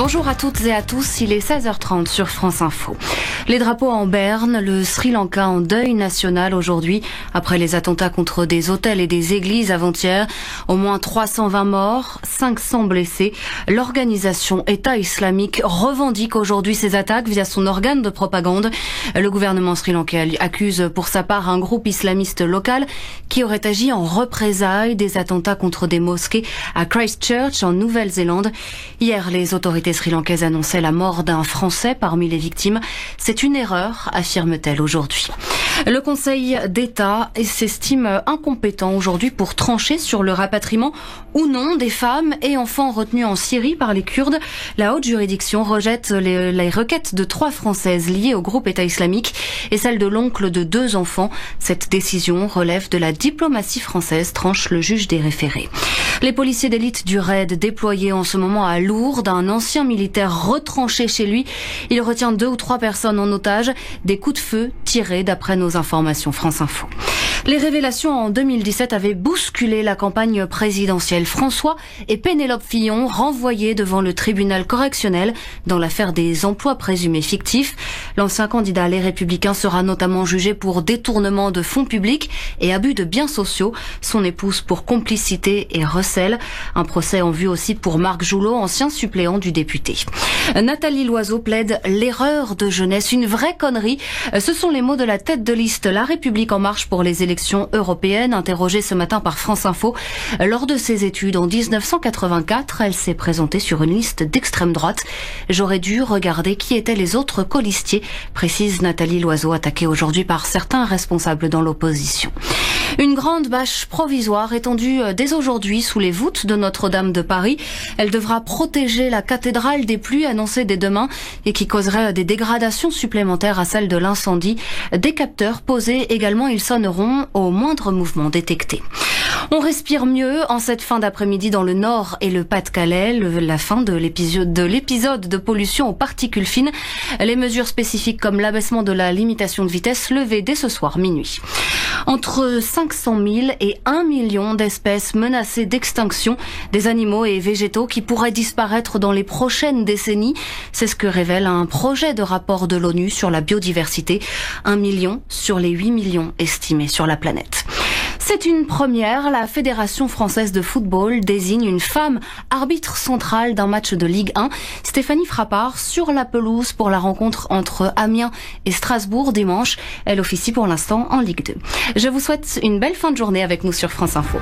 Bonjour à toutes et à tous, il est 16h30 sur France Info. Les drapeaux en berne, le Sri Lanka en deuil national aujourd'hui, après les attentats contre des hôtels et des églises avant-hier. Au moins 320 morts, 500 blessés. L'organisation État islamique revendique aujourd'hui ces attaques via son organe de propagande. Le gouvernement sri-lankais accuse pour sa part un groupe islamiste local qui aurait agi en représailles des attentats contre des mosquées à Christchurch en Nouvelle-Zélande. Hier, les autorités sri-lankaises annonçaient la mort d'un Français parmi les victimes. C'est une erreur, affirme-t-elle aujourd'hui. Le Conseil d'État s'estime incompétent aujourd'hui pour trancher sur le rapatriement ou non des femmes et enfants retenus en Syrie par les Kurdes. La haute juridiction rejette les requêtes de 3 Françaises liées au groupe État islamique et celle de l'oncle de 2 enfants. Cette décision relève de la diplomatie française, tranche le juge des référés. Les policiers d'élite du RAID déployés en ce moment à Lourdes, un ancien militaire retranché chez lui. Il retient 2 ou 3 personnes en otage, des coups de feu tirés d'après nos informations France Info. Les révélations en 2017 avaient bousculé la campagne présidentielle. François et Pénélope Fillon renvoyés devant le tribunal correctionnel dans l'affaire des emplois présumés fictifs. L'ancien candidat Les Républicains sera notamment jugé pour détournement de fonds publics et abus de biens sociaux. Son épouse pour complicité et recel. Un procès en vue aussi pour Marc Joulot, ancien suppléant du député. Nathalie Loiseau plaide l'erreur de jeunesse, une vraie connerie. Ce sont les mots de la tête de liste La République En Marche pour les élections européennes, interrogée ce matin par France Info. Lors de ses études en 1984, elle s'est présentée sur une liste d'extrême droite. J'aurais dû regarder qui étaient les autres colistiers, précise Nathalie Loiseau, attaquée aujourd'hui par certains responsables dans l'opposition. Une grande bâche provisoire étendue dès aujourd'hui sous les voûtes de Notre-Dame de Paris. Elle devra protéger la cathédrale des pluies annoncées dès demain et qui causerait des dégradations supplémentaires à celles de l'incendie. Des capteurs posés également, ils sonneront au moindre mouvement détecté. On respire mieux en cette fin d'après-midi dans le Nord et le Pas-de-Calais, la fin de l'épisode de pollution aux particules fines. Les mesures spécifiques comme l'abaissement de la limitation de vitesse levées dès ce soir minuit. Entre 500 000 et 1 million d'espèces menacées d'extinction, des animaux et végétaux qui pourraient disparaître dans les prochaines décennies. C'est ce que révèle un projet de rapport de l'ONU sur la biodiversité. 1 million sur les 8 millions estimés sur la planète. C'est une première. La Fédération française de football désigne une femme arbitre centrale d'un match de Ligue 1. Stéphanie Frappard sur la pelouse pour la rencontre entre Amiens et Strasbourg dimanche. Elle officie pour l'instant en Ligue 2. Je vous souhaite une belle fin de journée avec nous sur France Info.